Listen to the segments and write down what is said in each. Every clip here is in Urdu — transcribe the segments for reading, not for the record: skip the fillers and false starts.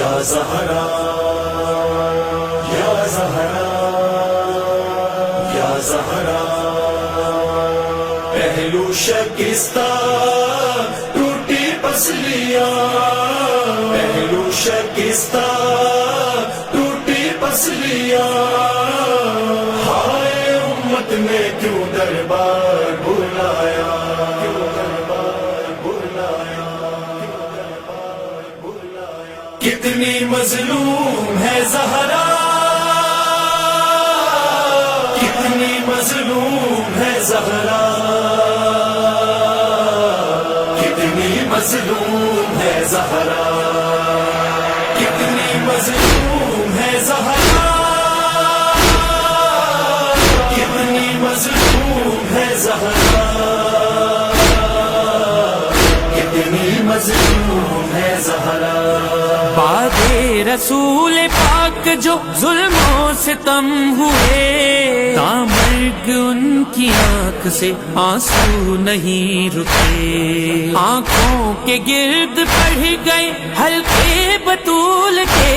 یا زہرا یا زہرا یا زہرا، پہلو شکستہ ٹوٹی پسلیاں، پہلو شکستہ ٹوٹی پسلیاں، ہائے امت نے کیوں دربار بلایا، کیوں دربار بلایا، کیوں دربار بلایا، کتنی مظلوم ہے زہرا، کتنی مظلوم ہے زہرا، کتنی مظلوم ہے زہرا، کتنی مظلوم ہے زہرا، کتنی مظلوم ہے زہرا، کتنی مظلوم ہے زہرا۔ بعد رسول پاک جو ظلم و ستم ہوئے، تامرگ ان کی آنکھ سے آنسو نہیں رکے، آنکھوں کے گرد پڑ گئے حلقے بطول کے،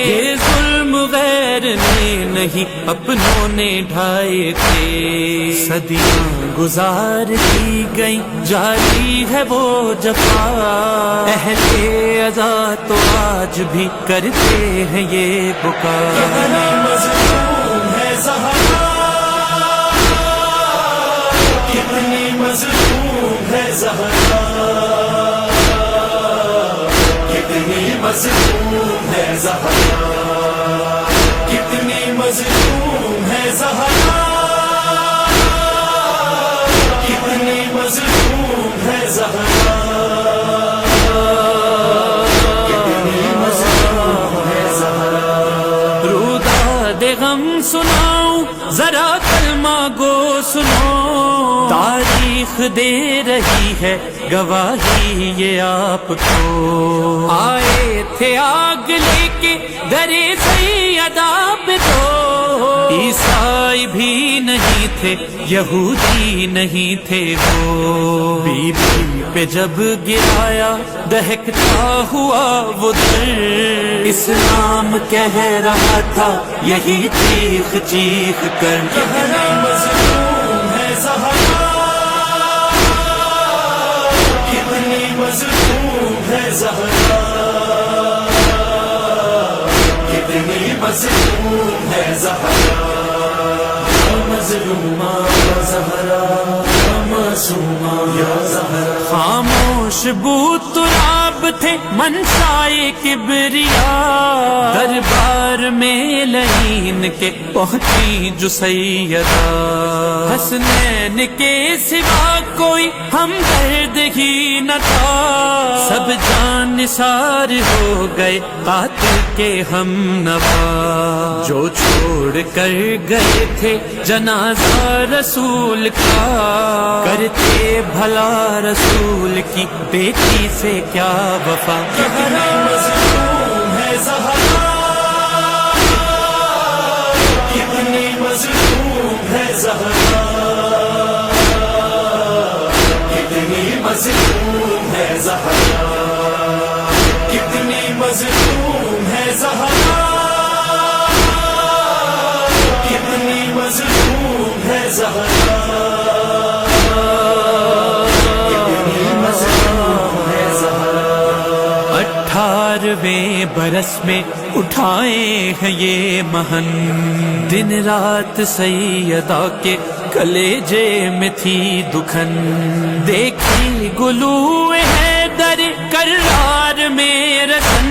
یہ ظلم غیر نے نہیں اپنوں نے ڈھائے تھے، صدیاں گزار دی گئی جاری ہے وہ جفا، اہل عزا تو آج بھی کرتے ہیں یہ بکا، کتنی مظلوم ہے زہرا، کتنی مظلوم ہے زہرا، کتنی مظلوم ہے زہرا، کتنی مظلوم ہے زہرا، کتنی مظلوم ہے زہرا، کتنی مظلوم ہے زہرا۔ روداد غم سناؤں ذرا کلمہ گو سنو، تاریخ دے رہی ہے گواہی یہ آپ کو، آئے تھے آگ لے کے درے سیدہ پہ تو، عیسائی بھی نہیں تھے یہودی نہیں تھے وہ، بی بی پہ جب گرایا دہکتا ہوا وہ در، اسلام کہہ رہا تھا یہی چیخ چیخ کر، کتنی مظلوم ہے زہرا، کتنی مظلوم ہے زہرا، کتنی مظلوم ہے زہرا، مظلومہ یا زہرا، معصومہ یا زہرا، خاموش بود تراب تھے منشائے کبریا، دربار میں لعین کے پہنچی جو سیدہ، حسنین کے سوا کوئی ہمدرد ہی نہ تھا، سب جان نثار ہو گئے قاتل کے ہم نوا، جو چھوڑ کر گئے تھے جنازہ رسول کا، کرتے بھلا رسول کی بیٹی سے کیا وفا، کتنی مظلوم ہے زہرا، کتنی مظلوم ہے زہرا، کتنی مظلوم ہے زہرا، کتنی مظلوم ہے زہرا، کتنی مظلوم ہے زہرا، کتنی مظلوم ہے زہرا۔ 18ویں برس میں اٹھائے ہیں یہ مہن، دن رات سیدہ کے کلیجے میں تھی دکھن، دیکھی گلو حیدر کرار میں رسن،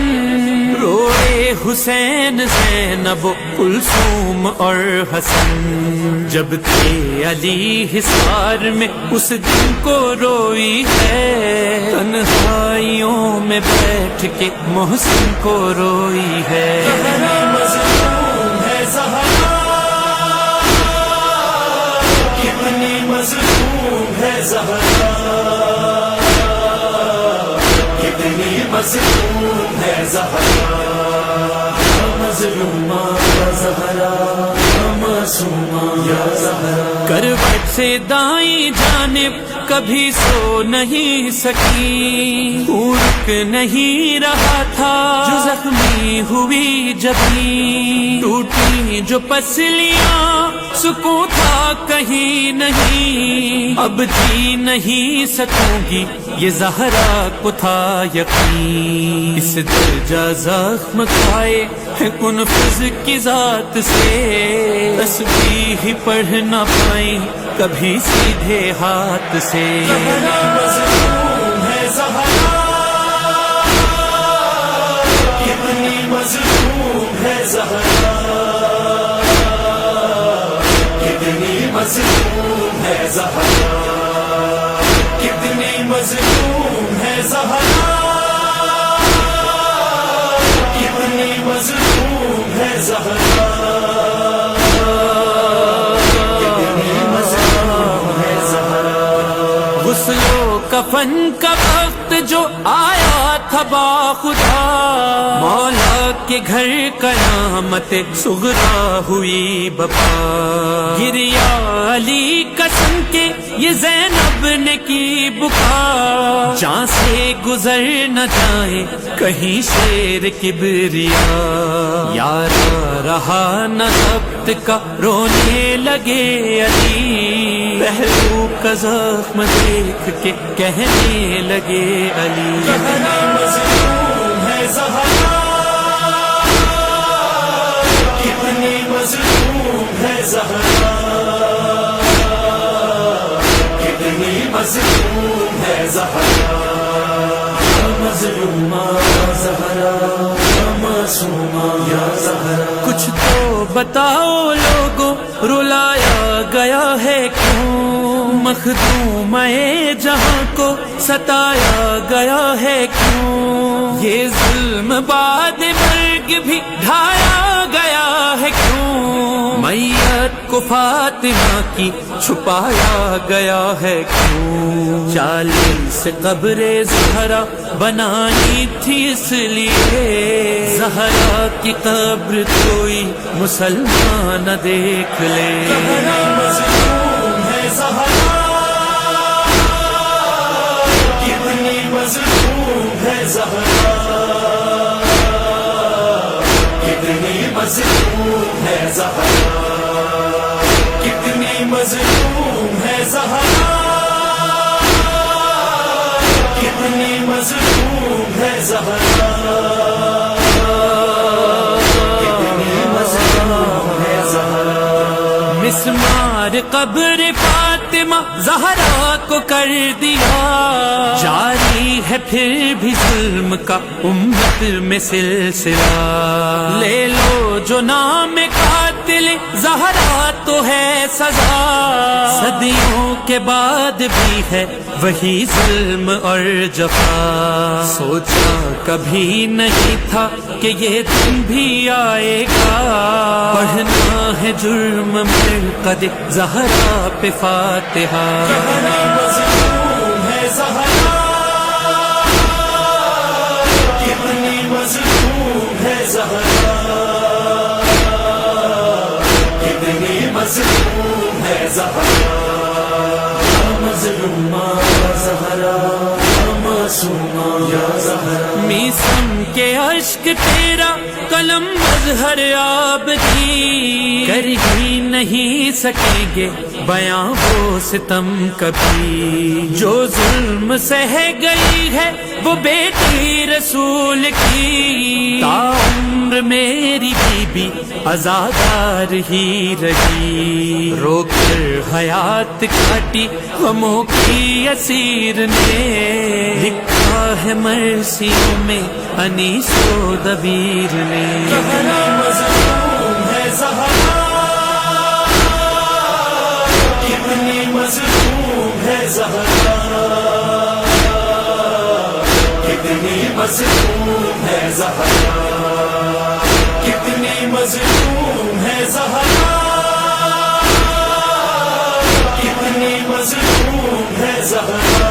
روئے حسین زینب کلثوم اور حسن، جب تھے علی حصار میں اس دن کو روئی ہے، تنہائیوں میں بیٹھ کے محسن کو روئی ہے، کتنی مظلوم ہے زہرا، کتنی مظلوم ہے زہرا، کتنی مظلوم ہے زہرا، مظلومہ یا زہرا، معصومہ یا زہرا، کروٹ سے دائیں جانب کبھی سو نہیں سکی، رک نہیں رہا تھا جو زخمی ہوئی جبیں، ٹوٹی جو پسلیاں سکون تھا کہیں نہیں، اب جی نہیں سکوں گی یہ زہرا کو تھا یقین، اس درجہ زخم کھائے ہے کنفذ کی ذات سے، تسبیح ہی پڑھ نہ پائیں کبھی سیدھے ہاتھ سے، مظلوم ہے زہرا، کتنی مظلوم ہے زہرا، کتنی مظلوم ہے زہرا، کتنی مظلوم ہے زہرا، کتنی مظلوم ہے زہرا، غسل و کفن کا وقت جو آیا تھا باخدا، مولا کے گھر قیامت صغرا ہوئی بپا، گریا علی قسم کے یہ زینب نے کی بکا، جہاں سے گزر نہ جائے کہیں شیر کبریا، یارا رہا نہ ضبط کا رونے لگے علی، پہلو کا زخم دیکھ کے کہنے لگے علی، کتنی مظلوم ہے زہرا، کتنی مظلوم ہے زہرا، کتنی مظلوم ہے زہرا، مظلومہ زہرا، معصومہ یا زہرا، کچھ تو بتاؤ لوگوں رلایا گیا ہے کیوں، مخدومہ جہاں کو ستایا گیا ہے کیوں، یہ ظلم بعد مرگ بھی ڈھایا گیا ہے کیوں، میت کو فاطمہ کی چھپایا گیا ہے کیوں، 40 قبر زہرا بنانی تھی اس لیے، زہرا کی قبر کوئی مسلمان دیکھ لے، کتنی مظلوم ہے زہرا، کتنی مظلوم ہے زہرا، کتنی مظلوم ہے زہرا، کتنی مظلوم ہے زہرا، کتنی مظلوم ہے زہرا، کتنی مظلوم ہے زہرا، مسمار قبر فاطمہ زہرا کو کر دیا، جاری ہے پھر بھی ظلم کا امت میں سلسلہ، لے لو جو نام قاتل زہرا تو ہے سزا، صدیوں کے بعد بھی ہے وہی ظلم اور جفا، سوچا کبھی نہیں تھا کہ یہ دن بھی آئے گا، پڑھنا ہے جرم مرقد زہرا پہ فاتحہ، کتنی مظلوم ہے زہرا، کتنی مظلوم ہے زہرا، کتنی مظلوم ہے زہرا، مظلومہ زہرا، معصومہ یا زہرا، میسم کے عشق تیرا قلم مظہر آب کی، کر ہی نہیں سکیں گے بیاں وہ ستم کبھی، جو ظلم سہ گئی ہے وہ بیٹی رسول کی، تا عمر میری بی بی عزادار ہی رہی، رو کر حیات کاٹی غموں کی اسیر نے، لکھا ہے مرثیوں میں انیس و دبیر نے، کتنی مظلوم ہے زہرا، کتنی مظلوم ہے زہرا، کتنی مظلوم ہے زہرا، کتنی مظلوم ہے زہرا، کتنی مظلوم ہے زہرا،